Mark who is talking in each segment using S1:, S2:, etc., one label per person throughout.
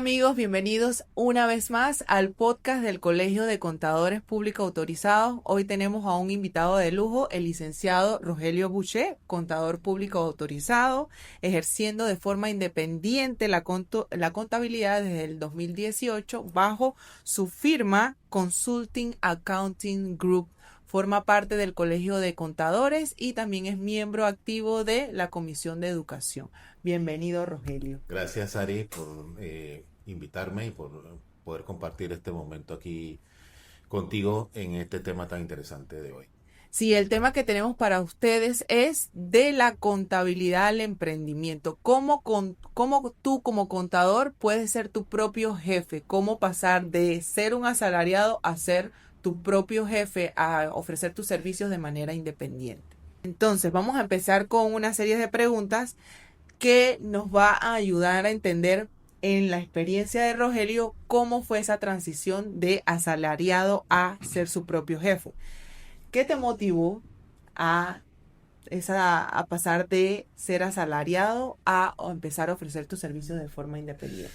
S1: amigos, bienvenidos una vez más al podcast del Colegio de Contadores Públicos Autorizados. Hoy tenemos a un invitado de lujo, el licenciado Rogelio Boucher, contador público autorizado, ejerciendo de forma independiente la contabilidad desde el 2018 bajo su firma Consulting Accounting Group. Forma parte del Colegio de Contadores y también es miembro activo de la Comisión de Educación. Bienvenido, Rogelio.
S2: Gracias, Ari, por invitarme y por poder compartir este momento aquí contigo en este tema tan interesante de hoy.
S1: Sí, el tema que tenemos para ustedes es de la contabilidad al emprendimiento. ¿Cómo tú como contador puedes ser tu propio jefe? ¿Cómo pasar de ser un asalariado a ser tu propio jefe, a ofrecer tus servicios de manera independiente? Entonces, vamos a empezar con una serie de preguntas que nos va a ayudar a entender en la experiencia de Rogelio cómo fue esa transición de asalariado a ser su propio jefe. ¿Qué te motivó a pasar de ser asalariado a empezar a ofrecer tus servicios de forma independiente?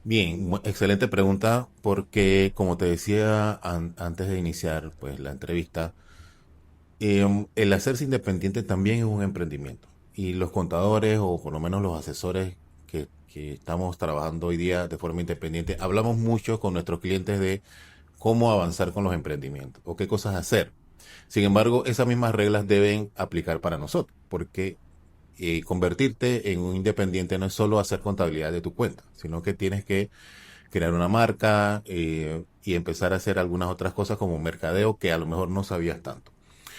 S2: Bien, excelente pregunta porque como te decía antes de iniciar pues la entrevista, el hacerse independiente también es un emprendimiento y los contadores o por lo menos los asesores que estamos trabajando hoy día de forma independiente, hablamos mucho con nuestros clientes de cómo avanzar con los emprendimientos o qué cosas hacer. Sin embargo, esas mismas reglas deben aplicar para nosotros, porque convertirte en un independiente no es solo hacer contabilidad de tu cuenta, sino que tienes que crear una marca y empezar a hacer algunas otras cosas como mercadeo que a lo mejor no sabías tanto.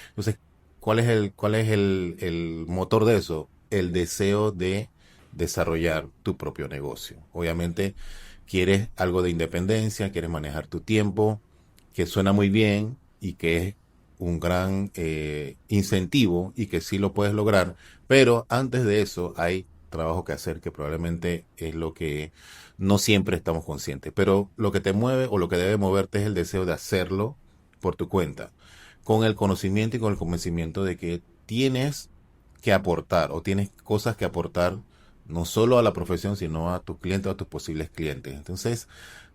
S2: Entonces, ¿cuál es el motor de eso? El deseo de desarrollar tu propio negocio. Obviamente, quieres algo de independencia, quieres manejar tu tiempo, que suena muy bien y que es un gran incentivo y que sí lo puedes lograr, pero antes de eso hay trabajo que hacer que probablemente es lo que no siempre estamos conscientes, pero lo que te mueve o lo que debe moverte es el deseo de hacerlo por tu cuenta, con el conocimiento y con el convencimiento de que tienes que aportar o tienes cosas que aportar no solo a la profesión, sino a tus clientes o a tus posibles clientes. Entonces,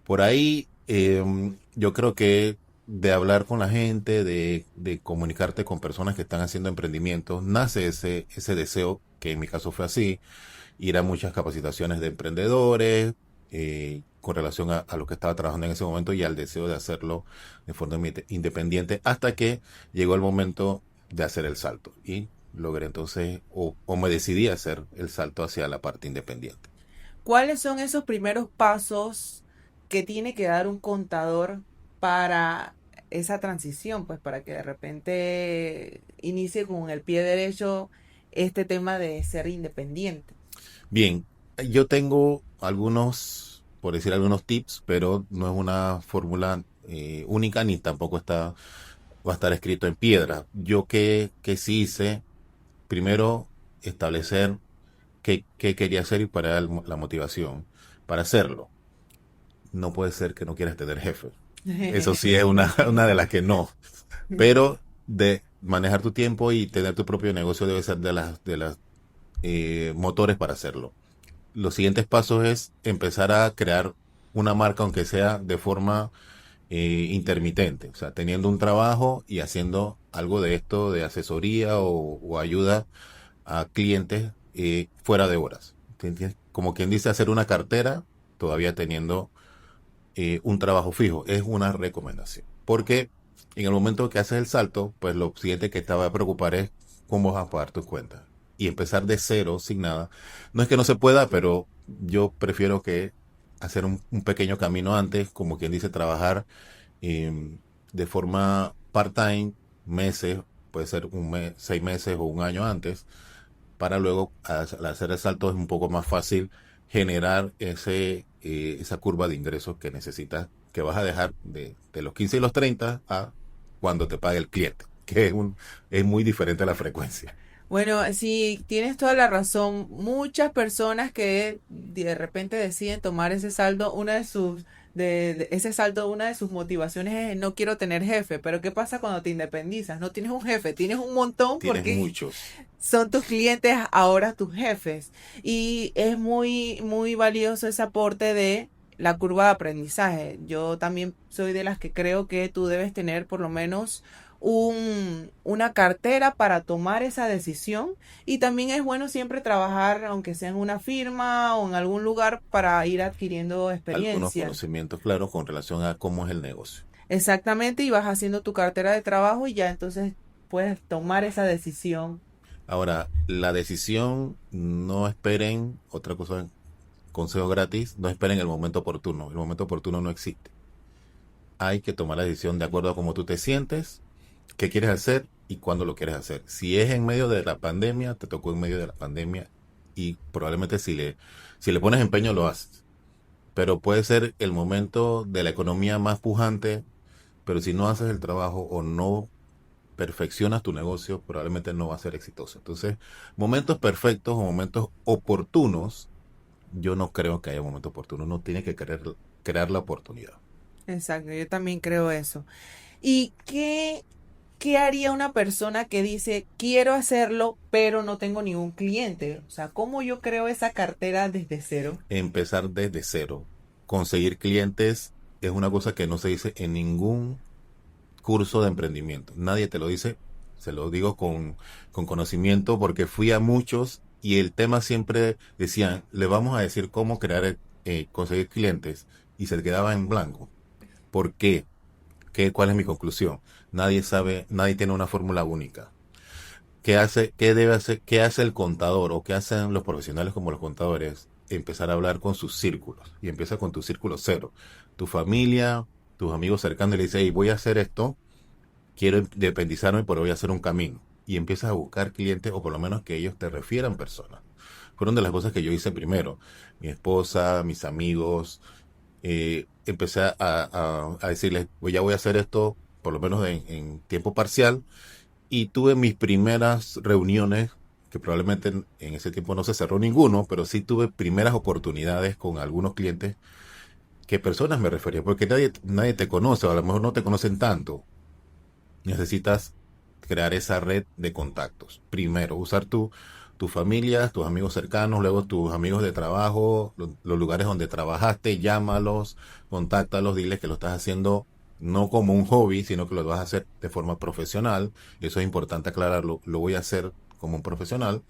S2: por ahí yo creo que de hablar con la gente, de comunicarte con personas que están haciendo emprendimientos, nace ese deseo, que en mi caso fue así, ir a muchas capacitaciones de emprendedores, con relación a lo que estaba trabajando en ese momento y al deseo de hacerlo de forma independiente, hasta que llegó el momento de hacer el salto. Y logré entonces, o me decidí a hacer el salto hacia la parte independiente.
S1: ¿Cuáles son esos primeros pasos que tiene que dar un contador para esa transición? Pues para que de repente inicie con el pie derecho este tema de ser independiente.
S2: Bien, yo tengo algunos, por decir algunos tips, pero no es una fórmula única ni tampoco va a estar escrito en piedra. Yo que sí hice, primero establecer qué quería hacer y para la motivación para hacerlo. No puede ser que no quieras tener jefe. Eso sí es una de las que no. Pero de manejar tu tiempo y tener tu propio negocio debe ser de las motores para hacerlo. Los siguientes pasos es empezar a crear una marca, aunque sea de forma intermitente, o sea, teniendo un trabajo y haciendo algo de esto de asesoría o ayuda a clientes fuera de horas. ¿Entiendes? Como quien dice, hacer una cartera todavía teniendo un trabajo fijo. Es una recomendación. Porque en el momento que haces el salto, pues lo siguiente que te va a preocupar es cómo vas a pagar tus cuentas. Y empezar de cero, sin nada. No es que no se pueda, pero yo prefiero que hacer un pequeño camino antes, como quien dice, trabajar de forma part-time, meses, puede ser 6 meses o un año antes, para luego al hacer el salto es un poco más fácil generar esa curva de ingresos que necesitas, que vas a dejar de los 15 y los 30 a cuando te pague el cliente, que es muy diferente a la frecuencia.
S1: Bueno, sí, tienes toda la razón. Muchas personas que de repente deciden tomar ese saldo, ese saldo, una de sus motivaciones es no quiero tener jefe. Pero ¿qué pasa cuando te independizas? No tienes un jefe, tienes un montón
S2: Tienes
S1: porque
S2: muchos.
S1: son tus clientes ahora tus jefes. Y es muy, muy valioso ese aporte de la curva de aprendizaje. Yo también soy de las que creo que tú debes tener por lo menos una cartera para tomar esa decisión, y también es bueno siempre trabajar, aunque sea en una firma o en algún lugar, para ir adquiriendo
S2: Algunos
S1: experiencia.
S2: conocimientos claros con relación a cómo es el negocio.
S1: Exactamente, y vas haciendo tu cartera de trabajo y ya entonces puedes tomar esa decisión.
S2: Ahora, la decisión, no esperen, otra cosa, consejo gratis, no esperen el momento oportuno. El momento oportuno no existe. Hay que tomar la decisión de acuerdo a cómo tú te sientes, qué quieres hacer y cuándo lo quieres hacer. Si es en medio de la pandemia, te tocó en medio de la pandemia y probablemente si le pones empeño lo haces. Pero puede ser el momento de la economía más pujante, pero si no haces el trabajo o no perfeccionas tu negocio, probablemente no va a ser exitoso. Entonces, momentos perfectos o momentos oportunos, yo no creo que haya momento oportuno. Uno tiene que querer crear la oportunidad.
S1: Exacto, yo también creo eso. ¿Y qué haría una persona que dice, quiero hacerlo, pero no tengo ningún cliente? O sea, ¿cómo yo creo esa cartera desde cero?
S2: Empezar desde cero. Conseguir clientes es una cosa que no se dice en ningún curso de emprendimiento. Nadie te lo dice, se lo digo con conocimiento porque fui a muchos y el tema siempre decían, le vamos a decir cómo crear, conseguir clientes y se quedaba en blanco. ¿Por qué? ¿Cuál es mi conclusión? Nadie sabe, nadie tiene una fórmula única. ¿Qué hace, qué debe hacer, qué hace el contador o qué hacen los profesionales como los contadores? Empezar a hablar con sus círculos y empieza con tu círculo cero. Tu familia, tus amigos cercanos y le dices, hey, voy a hacer esto, quiero independizarme, pero voy a hacer un camino. Y empiezas a buscar clientes o por lo menos que ellos te refieran personas. Fueron de las cosas que yo hice primero. Mi esposa, mis amigos, empecé a decirles, pues ya voy a hacer esto por lo menos en tiempo parcial y tuve mis primeras reuniones, que probablemente en ese tiempo no se cerró ninguno, pero sí tuve primeras oportunidades con algunos clientes que personas me referían, porque nadie te conoce, o a lo mejor no te conocen tanto. Necesitas crear esa red de contactos. Primero, usar tu familia, tus amigos cercanos, luego tus amigos de trabajo, los lugares donde trabajaste, llámalos, contáctalos, diles que lo estás haciendo no como un hobby, sino que lo vas a hacer de forma profesional. Eso es importante aclararlo. Lo voy a hacer como un profesional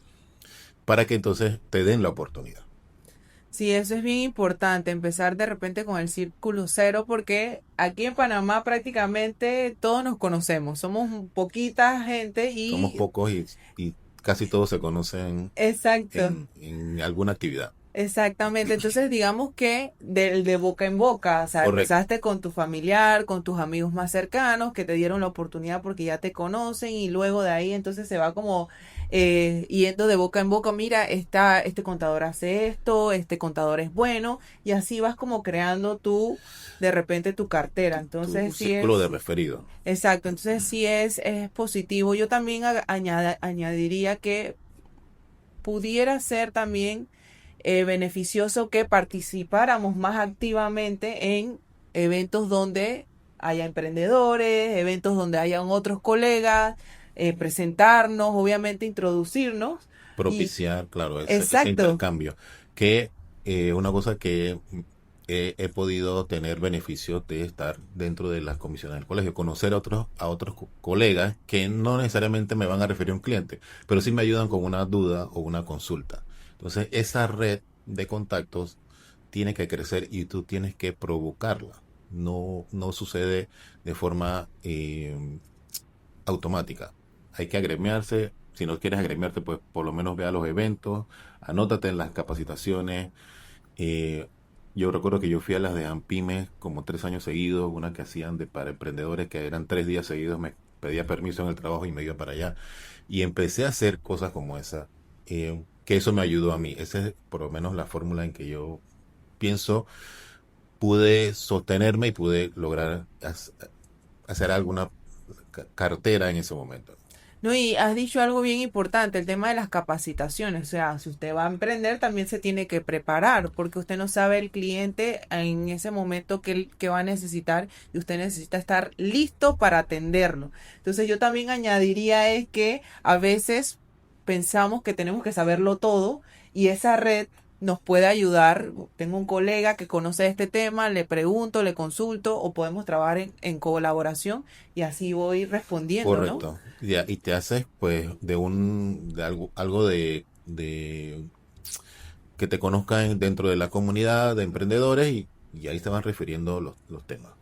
S2: para que entonces te den la oportunidad.
S1: Sí, eso es bien importante, empezar de repente con el círculo cero, porque aquí en Panamá prácticamente todos nos conocemos, somos poquita gente
S2: Somos
S1: y...
S2: pocos y casi todos se conocen
S1: Exacto.
S2: en alguna actividad.
S1: Exactamente, entonces digamos que de boca en boca, o sea,
S2: Correcto.
S1: empezaste con tu familiar, con tus amigos más cercanos que te dieron la oportunidad porque ya te conocen, y luego de ahí entonces se va como yendo de boca en boca, mira, este contador hace esto, este contador es bueno, y así vas como creando tú de repente tu cartera.
S2: Tu
S1: Entonces sí
S2: círculo de
S1: es,
S2: referido.
S1: exacto, entonces sí es positivo. Yo también añadiría que pudiera ser también beneficioso que participáramos más activamente en eventos donde haya emprendedores, eventos donde hayan otros colegas, presentarnos, obviamente introducirnos. Y
S2: Propiciar, claro, ese
S1: exacto,
S2: intercambio. Que una cosa que he podido tener beneficios de estar dentro de las comisiones del colegio, conocer a otros colegas que no necesariamente me van a referir a un cliente, pero sí me ayudan con una duda o una consulta. Entonces, esa red de contactos tiene que crecer y tú tienes que provocarla. No sucede de forma automática. Hay que agremiarse. Si no quieres agremiarte, pues por lo menos ve a los eventos, anótate en las capacitaciones. Eh, yo recuerdo que yo fui a las de Ampime como 3 años seguidos, una que hacían para emprendedores que eran 3 días seguidos, me pedía permiso en el trabajo y me iba para allá. Y empecé a hacer cosas como esa, que eso me ayudó a mí. Esa es por lo menos la fórmula en que yo pienso pude sostenerme y pude lograr hacer alguna cartera en ese momento.
S1: no, y has dicho algo bien importante, el tema de las capacitaciones. O sea, si usted va a emprender, también se tiene que preparar, porque usted no sabe el cliente en ese momento que va a necesitar, y usted necesita estar listo para atenderlo. Entonces, yo también añadiría es que a veces pensamos que tenemos que saberlo todo, y esa red nos puede ayudar. Tengo un colega que conoce este tema, le pregunto, le consulto o podemos trabajar en colaboración y así voy respondiendo, ¿no?
S2: Correcto. Y te haces pues de algo de que te conozcan dentro de la comunidad de emprendedores y ahí se van refiriendo los temas.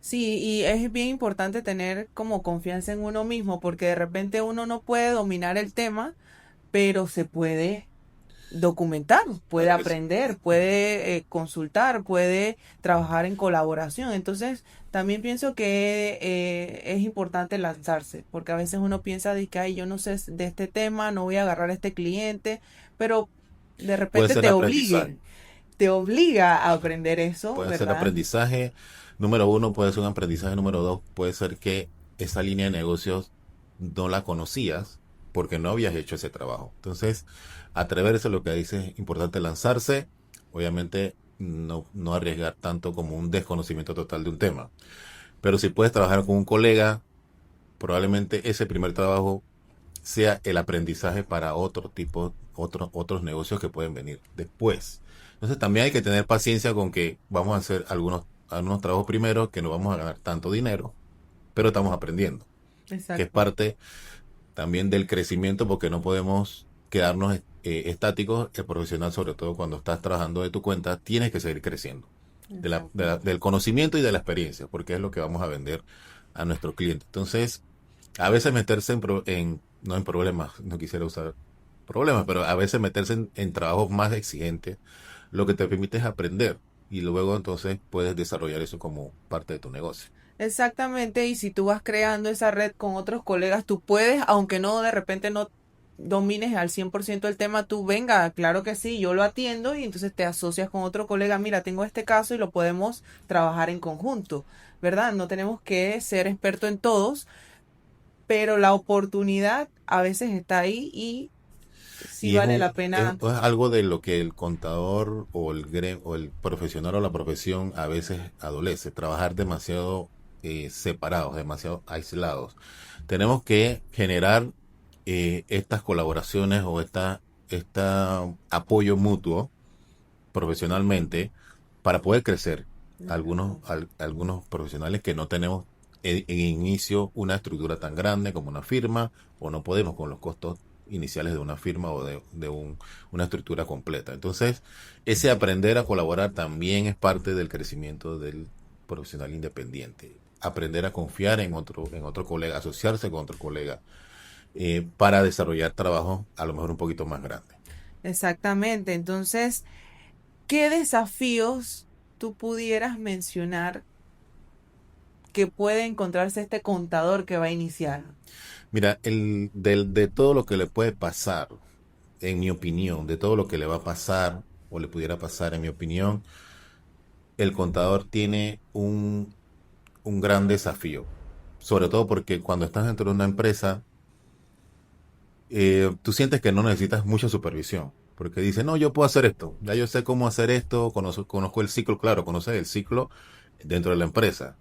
S1: Sí, y es bien importante tener como confianza en uno mismo porque de repente uno no puede dominar el tema, pero se puede documentar, puede
S2: Claro que sí.
S1: aprender, puede consultar, puede trabajar en colaboración. Entonces, también pienso que es importante lanzarse, porque a veces uno piensa de que, ay, yo no sé de este tema, no voy a agarrar a este cliente, pero de
S2: Puede
S1: repente
S2: ser aprendizaje.
S1: te obliga a aprender eso,
S2: Puede ser
S1: ¿verdad?
S2: aprendizaje número uno, puede ser un aprendizaje número dos, puede ser que esa línea de negocios no la conocías porque no habías hecho ese trabajo. Entonces, atreverse a lo que dice es importante lanzarse, obviamente no arriesgar tanto como un desconocimiento total de un tema. Pero si puedes trabajar con un colega, probablemente ese primer trabajo sea el aprendizaje para otros negocios que pueden venir después. Entonces también hay que tener paciencia con que vamos a hacer algunos trabajos primero que no vamos a ganar tanto dinero, pero estamos aprendiendo, que es
S1: Exacto.
S2: parte también del crecimiento porque no podemos quedarnos estáticos. El profesional, sobre todo cuando estás trabajando de tu cuenta, tienes que seguir creciendo
S1: Exacto.
S2: del conocimiento y de la experiencia, porque es lo que vamos a vender a nuestro cliente. Entonces, a veces meterse no en problemas, no quisiera usar problemas, pero a veces meterse en trabajos más exigentes, lo que te permite es aprender y luego entonces puedes desarrollar eso como parte de tu negocio.
S1: Exactamente, y si tú vas creando esa red con otros colegas, tú puedes, aunque no de repente no domines al 100% el tema, tú venga, claro que sí, yo lo atiendo y entonces te asocias con otro colega, mira, tengo este caso y lo podemos trabajar en conjunto, ¿verdad? No tenemos que ser expertos en todos, pero la oportunidad a veces está ahí y sí
S2: Y
S1: vale la pena.
S2: es algo de lo que el contador o el profesional o la profesión a veces adolece, trabajar demasiado separados, demasiado aislados. Tenemos que generar estas colaboraciones o esta apoyo mutuo profesionalmente para poder crecer.
S1: Exacto.
S2: Algunos profesionales que no tenemos en inicio una estructura tan grande como una firma o no podemos con los costos iniciales de una firma o una estructura completa. Entonces, ese aprender a colaborar también es parte del crecimiento del profesional independiente. Aprender a confiar en otro colega, asociarse con otro colega para desarrollar trabajo a lo mejor un poquito más grande.
S1: Exactamente, entonces, ¿qué desafíos tú pudieras mencionar que puede encontrarse este contador que va a iniciar?
S2: Mira, de todo lo que le puede pasar, en mi opinión, de todo lo que le va a pasar o le pudiera pasar, en mi opinión, el contador tiene un gran desafío. Sobre todo porque cuando estás dentro de una empresa, tú sientes que no necesitas mucha supervisión. Porque dice, no, yo puedo hacer esto, ya yo sé cómo hacer esto, conozco el ciclo, claro, conoces el ciclo dentro de la empresa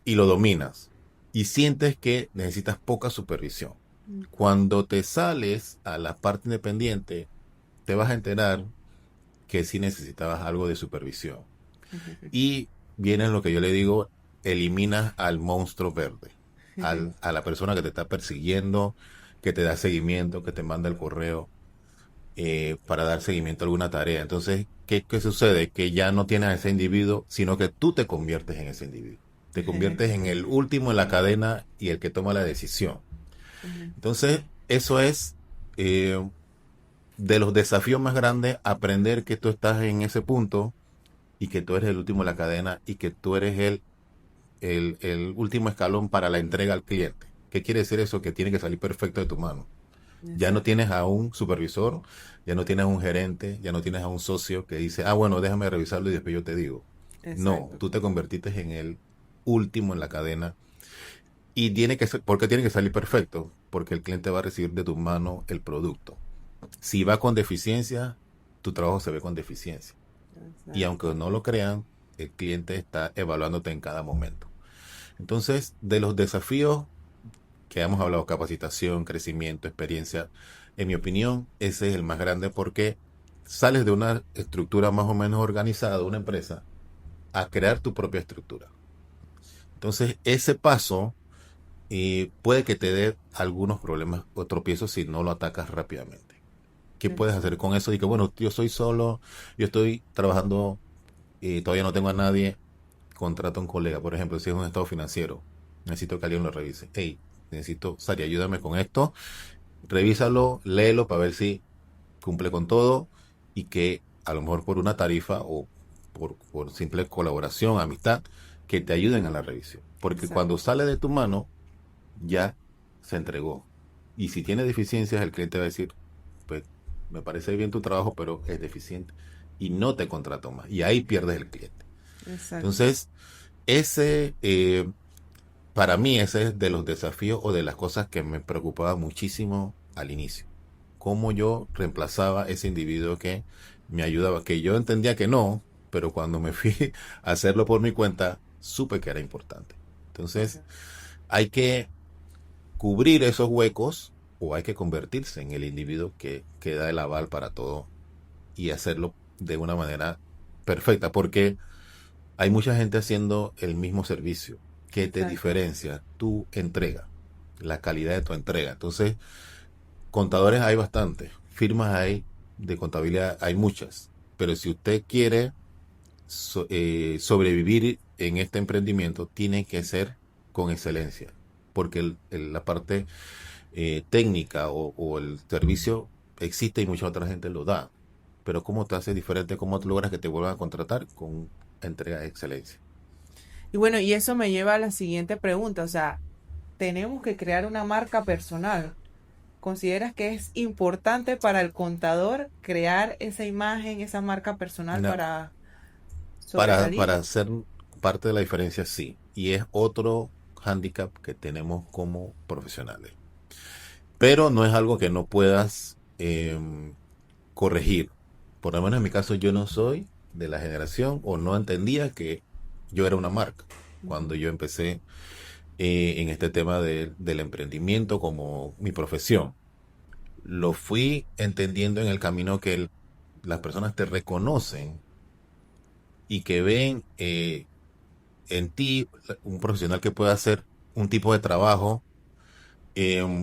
S2: y lo dominas. Y sientes que necesitas poca supervisión. Cuando te sales a la parte independiente, te vas a enterar que sí necesitabas algo de supervisión. Y viene lo que yo le digo, eliminas al monstruo verde, a la persona que te está persiguiendo, que te da seguimiento, que te manda el correo para dar seguimiento a alguna tarea. Entonces, ¿qué sucede? Que ya no tienes a ese individuo, sino que tú te conviertes en ese individuo. Te conviertes en el último en la cadena y el que toma la decisión. Entonces, eso es de los desafíos más grandes, aprender que tú estás en ese punto y que tú eres el último en la cadena y que tú eres el último escalón para la entrega al cliente. ¿Qué quiere decir eso? Que tiene que salir perfecto de tu mano. Ya no
S1: Exacto,
S2: tienes a un supervisor, ya no tienes a un gerente, ya no tienes a un socio que dice, ah, bueno, déjame revisarlo y después yo te digo. No,
S1: exacto,
S2: tú te convertiste en el último en la cadena y ¿por qué tiene que salir perfecto? Porque el cliente va a recibir de tu mano el producto. Si va con deficiencia, tu trabajo se ve con deficiencia. Y aunque
S1: exacto.
S2: no lo crean, el cliente está evaluándote en cada momento. Entonces, de los desafíos que hemos hablado, capacitación, crecimiento, experiencia, en mi opinión, ese es el más grande porque sales de una estructura más o menos organizada de una empresa a crear tu propia estructura. Entonces, ese paso puede que te dé algunos problemas o tropiezos si no lo atacas rápidamente. ¿Qué puedes hacer
S1: Exacto.
S2: con eso? Y que bueno, yo soy solo, yo estoy trabajando y todavía no tengo a nadie, contrato a un colega, por ejemplo, si es un estado financiero, necesito que alguien lo revise. Hey, necesito, Sari, ayúdame con esto, revísalo, léelo para ver si cumple con todo y que a lo mejor por una tarifa o por simple colaboración, amistad, que te ayuden a la revisión. Porque cuando
S1: Exacto.
S2: sale de tu mano, ya se entregó. Y si tiene deficiencias, el cliente va a decir, pues me parece bien tu trabajo, pero es deficiente. Y no te contrato más. Y ahí pierdes el cliente.
S1: Exacto.
S2: Entonces, ese, para mí, ese es de los desafíos o de las cosas que me preocupaba muchísimo al inicio. Cómo yo reemplazaba ese individuo que me ayudaba, que yo entendía que no, pero cuando me fui a hacerlo por mi cuenta, supe que era importante. Entonces,
S1: Exacto.
S2: hay que cubrir esos huecos o hay que convertirse en el individuo que da el aval para todo y hacerlo de una manera perfecta, porque hay mucha gente haciendo el mismo servicio. ¿Qué te
S1: Exacto.
S2: diferencia? Tu entrega, la calidad de tu entrega. Entonces, contadores hay bastantes, firmas hay de contabilidad hay muchas, pero si usted quiere sobrevivir en este emprendimiento, tiene que ser con excelencia, porque la parte técnica o el servicio existe y mucha otra gente lo da. Pero ¿cómo te hace diferente? ¿Cómo tú logras que te vuelvan a contratar con entrega de excelencia?
S1: Y bueno, y eso me lleva a la siguiente pregunta. O sea, tenemos que crear una marca personal. ¿Consideras que es importante para el contador crear esa imagen, esa marca personal
S2: No,
S1: para
S2: para
S1: sobresalir?
S2: ser parte de la diferencia, sí. Y es otro hándicap que tenemos como profesionales. Pero no es algo que no puedas corregir. Por lo menos en mi caso, yo no soy de la generación o no entendía que yo era una marca cuando
S1: Ujú.
S2: yo empecé en este tema del emprendimiento como mi profesión. Lo fui entendiendo en el camino que las personas te reconocen y que ven en ti un profesional que puede hacer un tipo de trabajo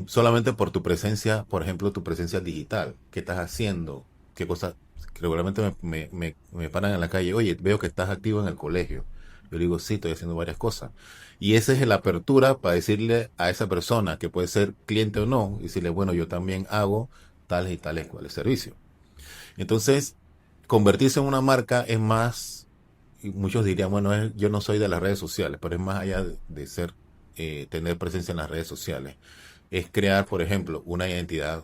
S2: solamente por tu presencia, por ejemplo, tu presencia digital. ¿Qué estás haciendo? ¿Qué cosas? Que regularmente me paran en la calle. Oye, veo que estás activo en el colegio. Yo le digo, sí, estoy haciendo varias cosas. Y esa es la apertura para decirle a esa persona, que puede ser cliente o no, y decirle, bueno, yo también hago tales y tales cuales servicios. Entonces, convertirse en una marca es más, y muchos dirían, bueno, yo no soy de las redes sociales, pero es más allá de ser, tener presencia en las redes sociales. Es crear, por ejemplo, una identidad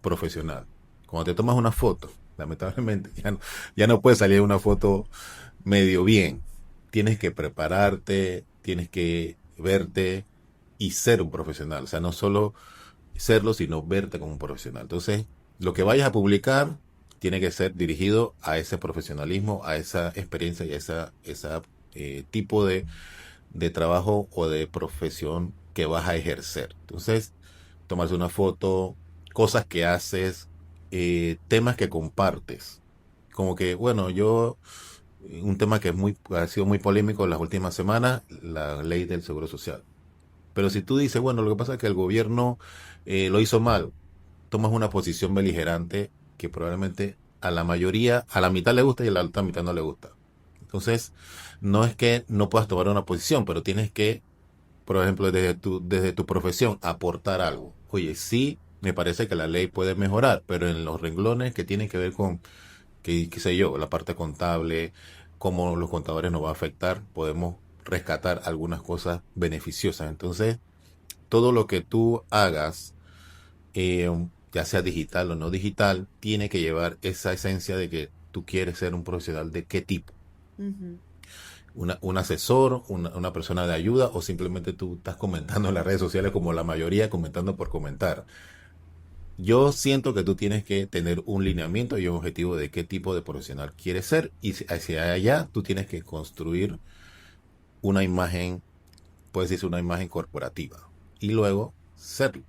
S2: profesional. Cuando te tomas una foto, lamentablemente ya no puede salir una foto medio bien. Tienes que prepararte, tienes que verte y ser un profesional. O sea, no solo serlo, sino verte como un profesional. Entonces, lo que vayas a publicar tiene que ser dirigido a ese profesionalismo, a esa experiencia y a esa tipo de trabajo o de profesión que vas a ejercer. Entonces, tomarse una foto, cosas que haces, temas que compartes. Como que, bueno, un tema que ha sido muy polémico en las últimas semanas, la ley del seguro social. Pero si tú dices, bueno, lo que pasa es que el gobierno lo hizo mal, tomas una posición beligerante que probablemente a la mayoría, a la mitad le gusta y a la otra mitad no le gusta. Entonces, no es que no puedas tomar una posición, pero tienes que, por ejemplo, desde tu profesión, aportar algo. Oye, sí, me parece que la ley puede mejorar, pero en los renglones que tienen que ver con, qué sé yo, la parte contable, cómo los contadores nos va a afectar, podemos rescatar algunas cosas beneficiosas. Entonces, todo lo que tú hagas, eh, ya sea digital o no digital, tiene que llevar esa esencia de que tú quieres ser un profesional de qué tipo.
S1: Ujú.
S2: Un asesor, una persona de ayuda o simplemente tú estás comentando en las redes sociales como la mayoría comentando por comentar. Yo siento que tú tienes que tener un lineamiento y un objetivo de qué tipo de profesional quieres ser y hacia allá tú tienes que construir una imagen, puedes decir una imagen corporativa y luego serlo.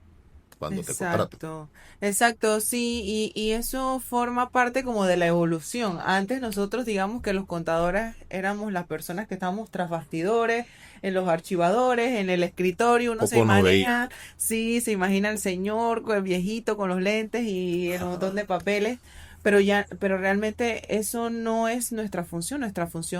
S2: cuando te contraten.
S1: Exacto, exacto, sí, y eso forma parte como de la evolución. Antes nosotros, digamos que los contadores éramos las personas que estábamos tras bastidores, en los archivadores, en el escritorio, uno se
S2: Poco nos veía.
S1: imagina, sí, se imagina el señor, el viejito con los lentes y el montón de papeles, pero realmente eso no es nuestra función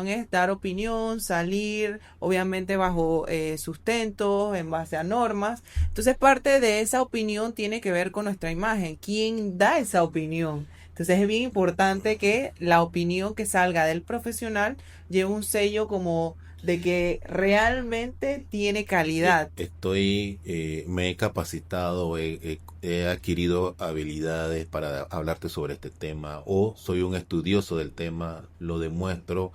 S1: es dar opinión, salir, obviamente bajo sustento, en base a normas. Entonces parte de esa opinión tiene que ver con nuestra imagen. ¿Quién da esa opinión? Entonces es bien importante que la opinión que salga del profesional lleve un sello como de que realmente tiene calidad.
S2: Me he capacitado, he adquirido habilidades para hablarte sobre este tema, o soy un estudioso del tema, lo demuestro,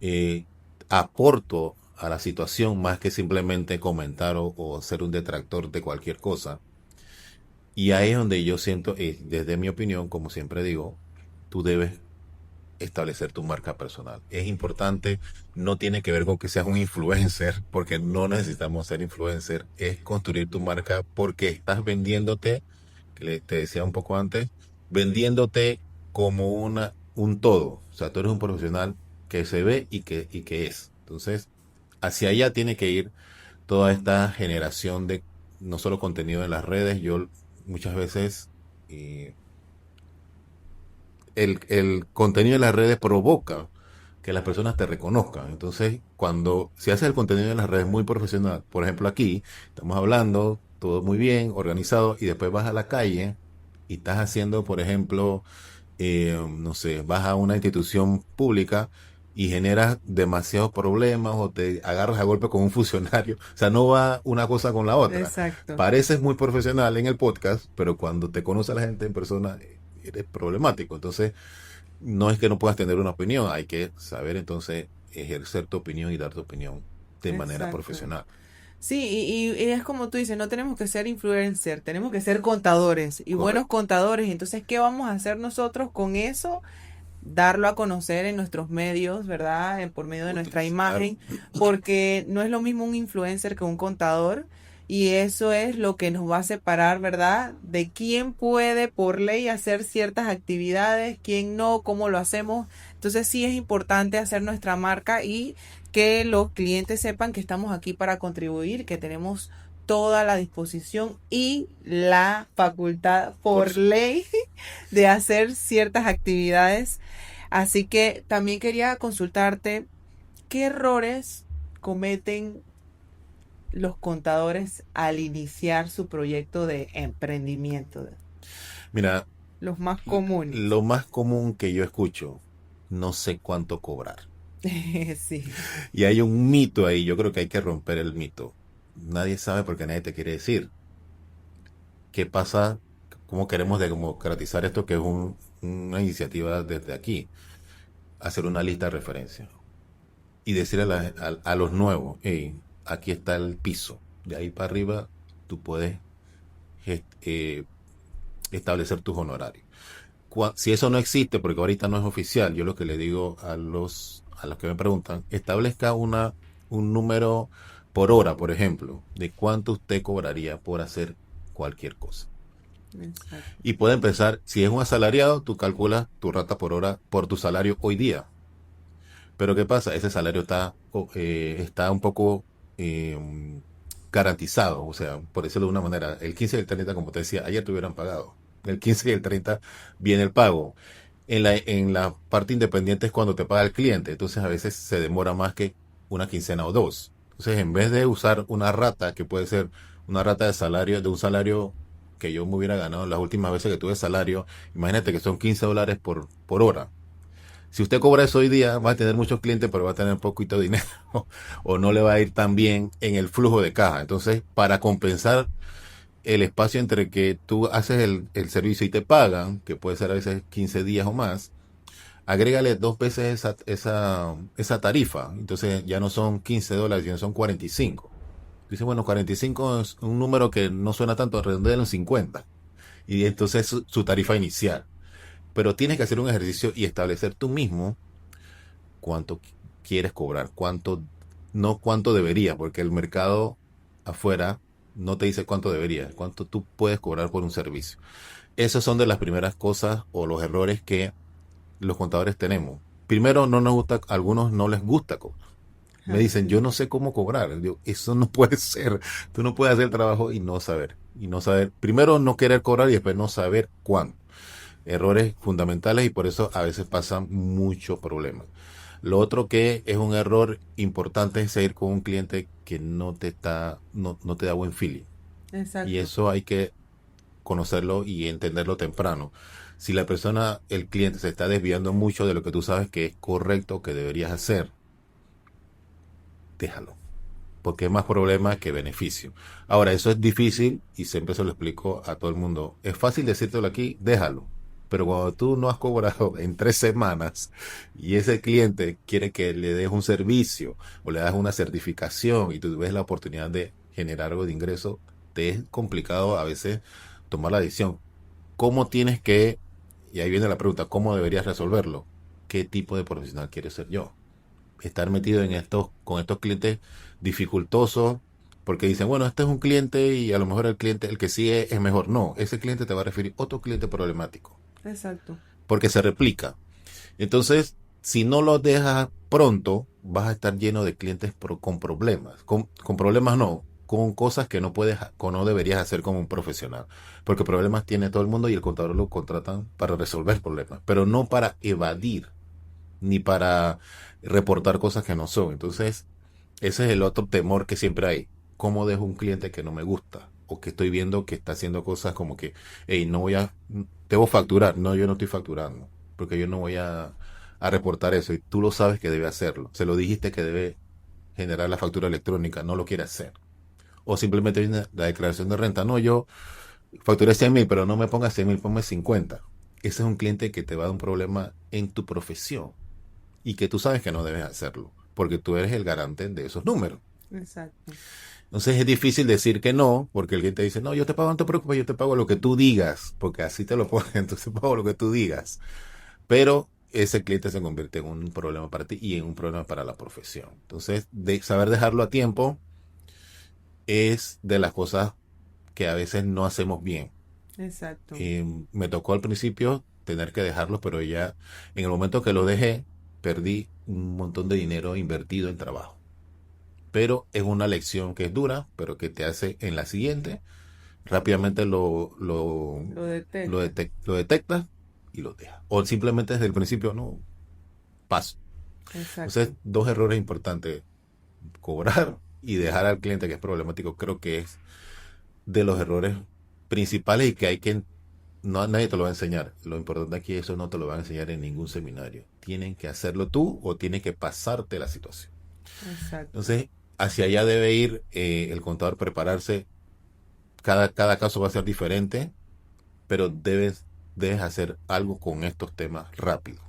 S2: eh, aporto a la situación más que simplemente comentar o ser un detractor de cualquier cosa. Y ahí es donde yo siento, desde mi opinión, como siempre digo, tú debes establecer tu marca personal. Es importante, no tiene que ver con que seas un influencer, porque no necesitamos ser influencer, es construir tu marca porque estás vendiéndote, te decía un poco antes, vendiéndote como un todo. O sea, tú eres un profesional que se ve y que es. Entonces, hacia allá tiene que ir toda esta generación de no solo contenido en las redes. Yo muchas veces eh, el contenido de las redes provoca que las personas te reconozcan. Entonces, cuando si haces el contenido en las redes muy profesional, por ejemplo aquí, estamos hablando, todo muy bien, organizado, y después vas a la calle y estás haciendo, por ejemplo, no sé, vas a una institución pública y generas demasiados problemas o te agarras a golpe con un funcionario. O sea, no va una cosa con la otra.
S1: Exacto.
S2: Pareces muy profesional en el podcast, pero cuando te conoce la gente en persona, eres problemático. Entonces, no es que no puedas tener una opinión, hay que saber entonces ejercer tu opinión y dar tu opinión de manera
S1: Exacto.
S2: profesional.
S1: Sí, y es como tú dices, no tenemos que ser influencer, tenemos que ser contadores y buenos
S2: Correcto.
S1: contadores. Entonces, ¿qué vamos a hacer nosotros con eso? Darlo a conocer en nuestros medios, ¿verdad? Por medio de nuestra
S2: Utilizar.
S1: imagen, porque no es lo mismo un influencer que un contador. Y eso es lo que nos va a separar, ¿verdad? De quién puede por ley hacer ciertas actividades, quién no, cómo lo hacemos. Entonces sí es importante hacer nuestra marca y que los clientes sepan que estamos aquí para contribuir, que tenemos toda la disposición y la facultad
S2: Por
S1: por
S2: eso.
S1: ley de hacer ciertas actividades. Así que también quería consultarte qué errores cometen los contadores al iniciar su proyecto de emprendimiento,
S2: Mira,
S1: los más comunes.
S2: lo más común que yo escucho, no sé cuánto cobrar.
S1: Sí,
S2: Y hay un mito ahí, yo creo que hay que romper el mito. Nadie sabe porque nadie te quiere decir. ¿Qué pasa? ¿Cómo queremos democratizar esto que es una iniciativa desde aquí? Hacer una lista de referencia y decirle a los nuevos, hey, aquí está el piso. De ahí para arriba tú puedes gest- eh, establecer tus honorarios. Si eso no existe, porque ahorita no es oficial, yo lo que le digo a los que me preguntan, establezca un número por hora, por ejemplo, de cuánto usted cobraría por hacer cualquier cosa.
S1: exacto,
S2: Y puede empezar, si es un asalariado, tú calculas tu rata por hora por tu salario hoy día. Pero ¿qué pasa? Ese salario está un poco eh, garantizado, o sea, por decirlo de una manera, el 15 y el 30, como te decía, ayer te hubieran pagado. El 15 y el 30 viene el pago. En la parte independiente es cuando te paga el cliente, entonces a veces se demora más que una quincena o dos. Entonces, en vez de usar una rata, que puede ser una rata de salario, de un salario que yo me hubiera ganado las últimas veces que tuve salario, imagínate que son $15 por hora. Si usted cobra eso hoy día, va a tener muchos clientes, pero va a tener poquito dinero o no le va a ir tan bien en el flujo de caja. Entonces, para compensar el espacio entre que tú haces el servicio y te pagan, que puede ser a veces 15 días o más, agrégale dos veces esa tarifa. Entonces ya no son $15, sino son 45. Dice, bueno, 45 es un número que no suena tanto, redondea en 50. Y entonces su tarifa inicial. Pero tienes que hacer un ejercicio y establecer tú mismo cuánto quieres cobrar, cuánto, no cuánto debería, porque el mercado afuera no te dice cuánto deberías, cuánto tú puedes cobrar por un servicio. Esas son de las primeras cosas o los errores que los contadores tenemos. Primero, no nos gusta, a algunos no les gusta cobrar. Me dicen, yo no sé cómo cobrar. Digo, eso no puede ser. Tú no puedes hacer el trabajo y no saber. Y no saber. Primero, no querer cobrar y después no saber cuándo. Errores fundamentales y por eso a veces pasan muchos problemas. Lo otro que es un error importante es seguir con un cliente que no te da buen feeling. Y
S1: Exacto.
S2: eso hay que conocerlo y entenderlo temprano. Si la persona, el cliente, se está desviando mucho de lo que tú sabes que es correcto, que deberías hacer, déjalo. Porque es más problema que beneficio. Ahora, eso es difícil y siempre se lo explico a todo el mundo. Es fácil decírtelo aquí, déjalo. Pero cuando tú no has cobrado en 3 semanas y ese cliente quiere que le des un servicio o le das una certificación y tú ves la oportunidad de generar algo de ingreso, te es complicado a veces tomar la decisión. ¿Cómo tienes que, y ahí viene la pregunta, cómo deberías resolverlo? ¿Qué tipo de profesional quieres ser yo? Estar metido en estos, con estos clientes dificultosos, porque dicen, bueno, este es un cliente y a lo mejor el cliente, el que sigue es mejor. No, ese cliente te va a referir a otro cliente problemático,
S1: Exacto.
S2: porque se replica. Entonces, si no lo dejas pronto, vas a estar lleno de clientes con problemas. Con problemas no, con cosas que no puedes o no deberías hacer como un profesional. Porque problemas tiene todo el mundo y el contador lo contratan para resolver problemas, pero no para evadir ni para reportar cosas que no son. Entonces, ese es el otro temor que siempre hay. ¿Cómo dejo un cliente que no me gusta? O que estoy viendo que está haciendo cosas como que, hey, no voy a, debo facturar. No, yo no estoy facturando. Porque yo no voy a reportar eso. Y tú lo sabes que debe hacerlo. Se lo dijiste que debe generar la factura electrónica. No lo quiere hacer. O simplemente viene la declaración de renta. No, yo facturé 100,000, pero no me pongas 100,000, ponme 50. Ese es un cliente que te va a dar un problema en tu profesión y que tú sabes que no debes hacerlo, porque tú eres el garante de esos números.
S1: Exacto.
S2: Entonces es difícil decir que no, porque alguien te dice, no, yo te pago, no te preocupes, yo te pago lo que tú digas, porque así te lo ponen, entonces pago lo que tú digas. Pero ese cliente se convierte en un problema para ti y en un problema para la profesión. Entonces, saber dejarlo a tiempo es de las cosas que a veces no hacemos bien.
S1: Exacto.
S2: Me tocó al principio tener que dejarlo, pero ya en el momento que lo dejé, perdí un montón de dinero invertido en trabajo. Pero es una lección que es dura, pero que te hace en la siguiente, rápidamente
S1: Lo detecta.
S2: lo detectas y lo dejas. O simplemente desde el principio, no, paso. Entonces,
S1: Exacto.
S2: dos errores importantes, cobrar y dejar al cliente que es problemático, creo que es de los errores principales y que hay que no, nadie te lo va a enseñar. Lo importante aquí es eso no te lo van a enseñar en ningún seminario. Tienen que hacerlo tú o tienen que pasarte la situación.
S1: Exacto.
S2: Entonces, hacia allá debe ir el contador prepararse. Cada caso va a ser diferente, pero debes hacer algo con estos temas rápido.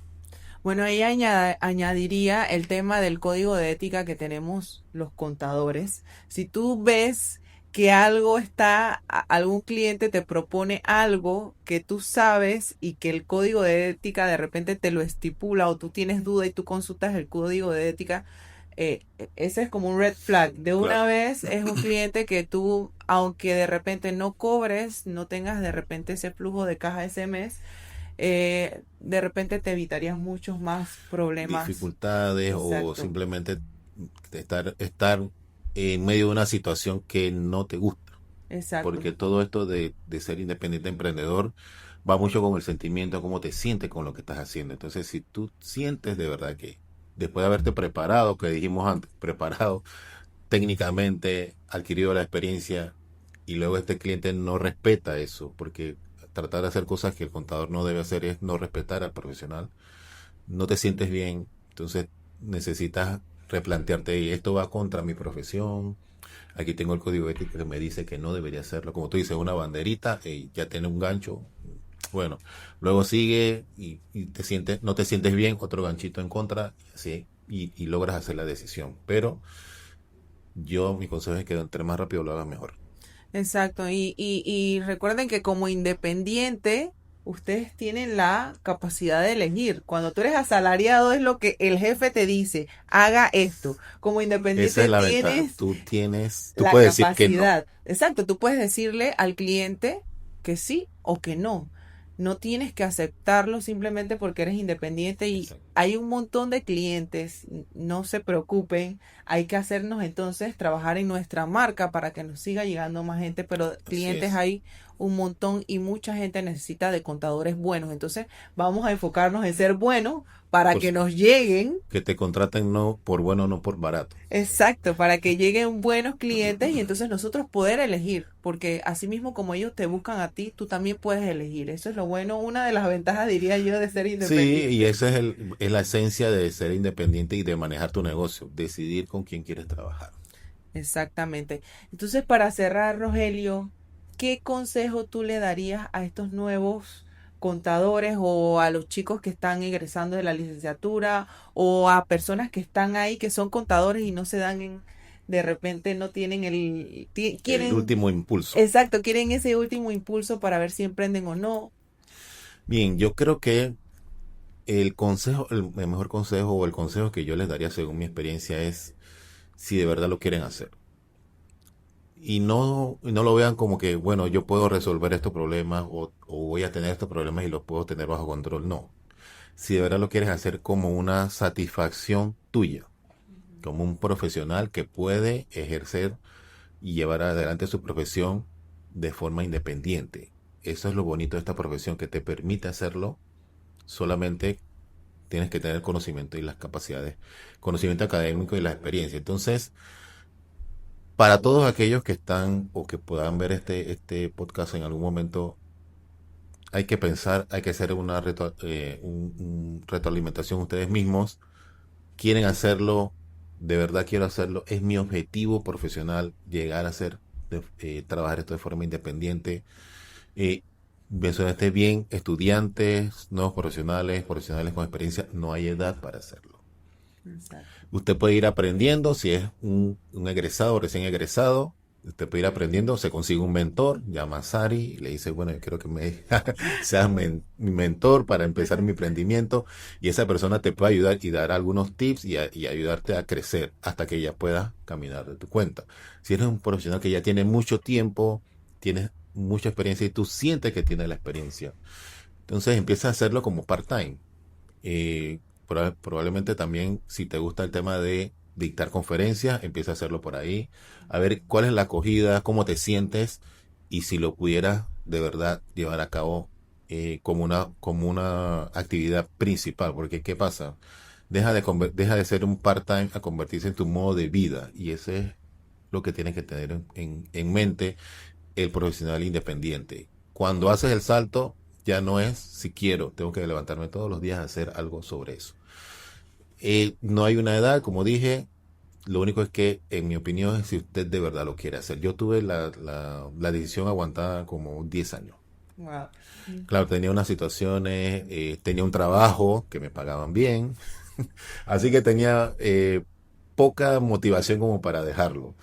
S1: Bueno, ahí añadiría el tema del código de ética que tenemos los contadores. Si tú ves que algún cliente te propone algo que tú sabes y que el código de ética de repente te lo estipula o tú tienes duda y tú consultas el código de ética, ese es como un red flag. De una
S2: Claro.
S1: vez es un cliente que tú, aunque de repente no cobres, no tengas de repente ese flujo de caja ese mes, de repente te evitarías muchos más problemas.
S2: Dificultades o
S1: Exacto,
S2: simplemente estar en medio de una situación que no te gusta.
S1: exacto,
S2: Porque todo esto de ser independiente emprendedor va mucho con el sentimiento, cómo te sientes con lo que estás haciendo. Entonces, si tú sientes de verdad que después de haberte preparado, que dijimos antes, preparado técnicamente, adquirido la experiencia y luego este cliente no respeta eso, porque tratar de hacer cosas que el contador no debe hacer es no respetar al profesional, no te sientes bien, entonces necesitas replantearte, y esto va contra mi profesión, aquí tengo el código ético que me dice que no debería hacerlo, como tú dices, una banderita, y ya tiene un gancho, bueno, luego sigue y no te sientes bien, otro ganchito en contra, y así, y logras hacer la decisión, pero mi consejo es que entre más rápido lo hagas mejor.
S1: exacto. Y recuerden que como independiente, ustedes tienen la capacidad de elegir. Cuando tú eres asalariado es lo que el jefe te dice, haga esto. Como
S2: Esa
S1: independiente
S2: es la ventaja.
S1: tienes
S2: Tú
S1: la
S2: puedes decir que no.
S1: capacidad. Exacto, tú puedes decirle al cliente que sí o que no. No tienes que aceptarlo simplemente porque eres independiente y
S2: Exacto.
S1: hay un montón de clientes, no se preocupen, hay que hacernos entonces trabajar en nuestra marca para que nos siga llegando más gente, pero
S2: Así
S1: clientes
S2: es.
S1: hay un montón y mucha gente necesita de contadores buenos. Entonces vamos a enfocarnos en ser buenos para
S2: Por
S1: que
S2: supuesto.
S1: nos lleguen.
S2: Que te contraten no por bueno, no por barato.
S1: Exacto, para que lleguen buenos clientes y entonces nosotros poder elegir, porque así mismo como ellos te buscan a ti, tú también puedes elegir. Eso es lo bueno, una de las ventajas, diría yo, de ser
S2: Sí, y
S1: independiente.
S2: esa es la esencia de ser independiente y de manejar tu negocio, decidir con quién quieres trabajar.
S1: Exactamente. Entonces, para cerrar, Rogelio, ¿qué consejo tú le darías a estos nuevos contadores o a los chicos que están egresando de la licenciatura o a personas que están ahí que son contadores y no se dan de repente no tienen
S2: El
S1: quieren,
S2: último impulso.
S1: exacto, quieren ese último impulso para ver si emprenden o no?
S2: Bien, yo creo que el mejor consejo o el consejo que yo les daría según mi experiencia es si de verdad lo quieren hacer. Y no lo vean como que, bueno, yo puedo resolver estos problemas o voy a tener estos problemas y los puedo tener bajo control. No. Si de verdad lo quieres hacer como una satisfacción tuya, como un profesional que puede ejercer y llevar adelante su profesión de forma independiente. Eso es lo bonito de esta profesión, que te permite hacerlo. Solamente tienes que tener conocimiento y las capacidades, conocimiento académico y la experiencia. Entonces, para todos aquellos que están o que puedan ver este podcast en algún momento, hay que pensar, hay que hacer un retroalimentación ustedes mismos. ¿Quieren hacerlo? ¿De verdad quiero hacerlo? ¿Es mi objetivo profesional llegar a trabajar esto de forma independiente? Eh, Mencionaste bien, estudiantes, nuevos profesionales, profesionales con experiencia, no hay edad para hacerlo.
S1: Exacto.
S2: Usted puede ir aprendiendo, si es un egresado, recién egresado, usted puede ir aprendiendo, se consigue un mentor, llama a Sari y le dice, bueno, yo quiero que seas mi mentor para empezar mi emprendimiento, y esa persona te puede ayudar y dar algunos tips y ayudarte a crecer hasta que ya puedas caminar de tu cuenta. Si eres un profesional que ya tiene mucho tiempo, tienes mucha experiencia y tú sientes que tienes la experiencia, entonces empieza a hacerlo como part-time. Eh, Probablemente también, si te gusta el tema de dictar conferencias, empieza a hacerlo por ahí. A ver cuál es la acogida, cómo te sientes y si lo pudieras de verdad llevar a cabo como una actividad principal. Porque, ¿qué pasa? Deja de ser un part-time a convertirse en tu modo de vida. Y ese es lo que tienes que tener en mente el profesional independiente. Cuando haces el salto, ya no es si quiero, tengo que levantarme todos los días a hacer algo sobre eso. No hay una edad, como dije, lo único es que, en mi opinión, es si usted de verdad lo quiere hacer. Yo tuve la decisión aguantada como 10 años.
S1: Wow.
S2: Claro, tenía unas situaciones, tenía un trabajo que me pagaban bien, así que tenía poca motivación como para dejarlo.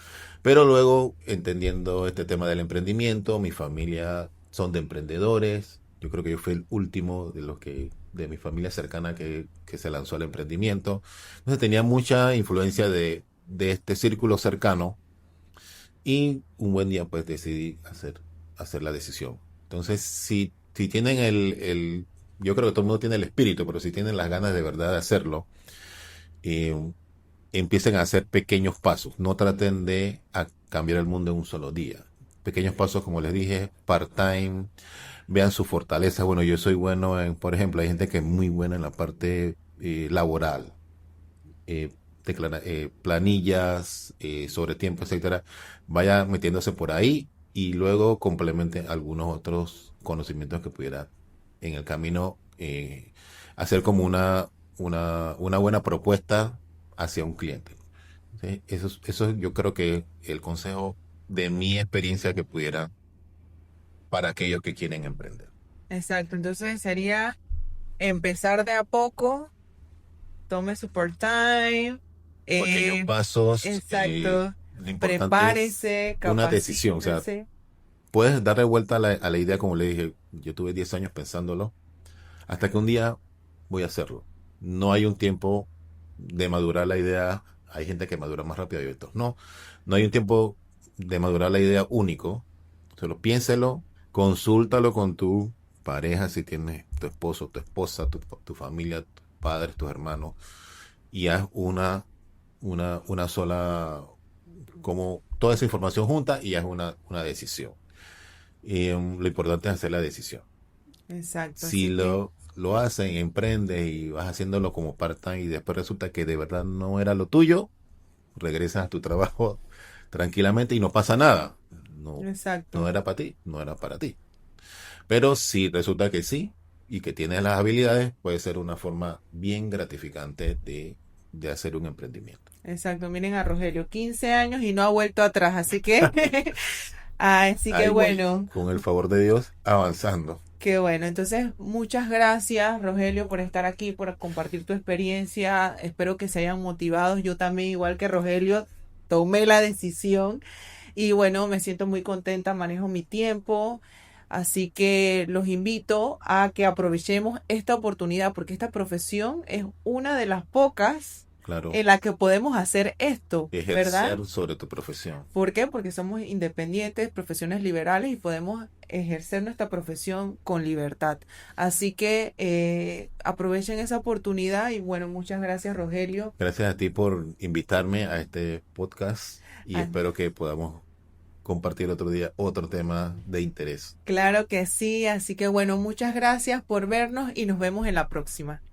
S2: Pero luego, entendiendo este tema del emprendimiento, mi familia son de emprendedores. Yo creo que yo fui el último de mi familia cercana que se lanzó al emprendimiento. Entonces tenía mucha influencia de este círculo cercano y un buen día pues decidí hacer la decisión. Entonces, si tienen yo creo que todo el mundo tiene el espíritu, pero si tienen las ganas de verdad de hacerlo, eh, empiecen a hacer pequeños pasos. No traten de cambiar el mundo en un solo día. Pequeños pasos, como les dije, part-time, vean sus fortalezas. Bueno, yo soy bueno por ejemplo, hay gente que es muy buena en la parte laboral, eh, planillas, sobre tiempo, etcétera. Vaya metiéndose por ahí y luego complemente algunos otros conocimientos que pudiera en el camino hacer como una buena propuesta hacia un cliente. ¿Sí? Eso yo creo que el consejo de mi experiencia que pudiera para aquellos que quieren emprender.
S1: Exacto, entonces sería empezar de a poco, tome su part-time,
S2: Pequeños
S1: eh,
S2: pasos,
S1: exacto,
S2: lo importante es
S1: prepárese,
S2: una decisión, o sea,
S1: capacítese.
S2: puedes darle vuelta a la idea, como le dije, yo tuve 10 años pensándolo, hasta que un día voy a hacerlo. No hay un tiempo de madurar la idea. Hay gente que madura más rápido y otros no. No hay un tiempo de madurar la idea único. Solo piénselo, consúltalo con tu pareja, si tienes tu esposo, tu esposa, tu familia, tus padres, tus hermanos, y haz una sola, como toda esa información junta y haz una decisión. Y lo importante es hacer la decisión.
S1: Exacto,
S2: Si
S1: así que
S2: lo hacen, emprendes y vas haciéndolo como part-time y después resulta que de verdad no era lo tuyo, regresas a tu trabajo tranquilamente y no pasa nada. No, no
S1: exacto.
S2: era para ti, no era para ti. Pero si resulta que sí y que tienes las habilidades, puede ser una forma bien gratificante de hacer un emprendimiento.
S1: Exacto, miren a Rogelio, 15 años y no ha vuelto atrás, así que, así que
S2: Ahí voy,
S1: bueno,
S2: con el favor de Dios, avanzando.
S1: qué bueno. Entonces, muchas gracias, Rogelio, por estar aquí, por compartir tu experiencia. Espero que se hayan motivado. Yo también, igual que Rogelio, tomé la decisión y bueno, me siento muy contenta, manejo mi tiempo. Así que los invito a que aprovechemos esta oportunidad porque esta profesión es una de las pocas
S2: Claro,
S1: en la que podemos hacer esto, ¿verdad?
S2: ejercer sobre tu profesión.
S1: ¿Por qué? Porque somos independientes, profesiones liberales y podemos ejercer nuestra profesión con libertad. Así que aprovechen esa oportunidad y bueno, muchas gracias Rogelio.
S2: Gracias a ti por invitarme a este podcast y
S1: Ah,
S2: espero que podamos compartir otro día otro tema de interés.
S1: claro que sí, así que bueno, muchas gracias por vernos y nos vemos en la próxima.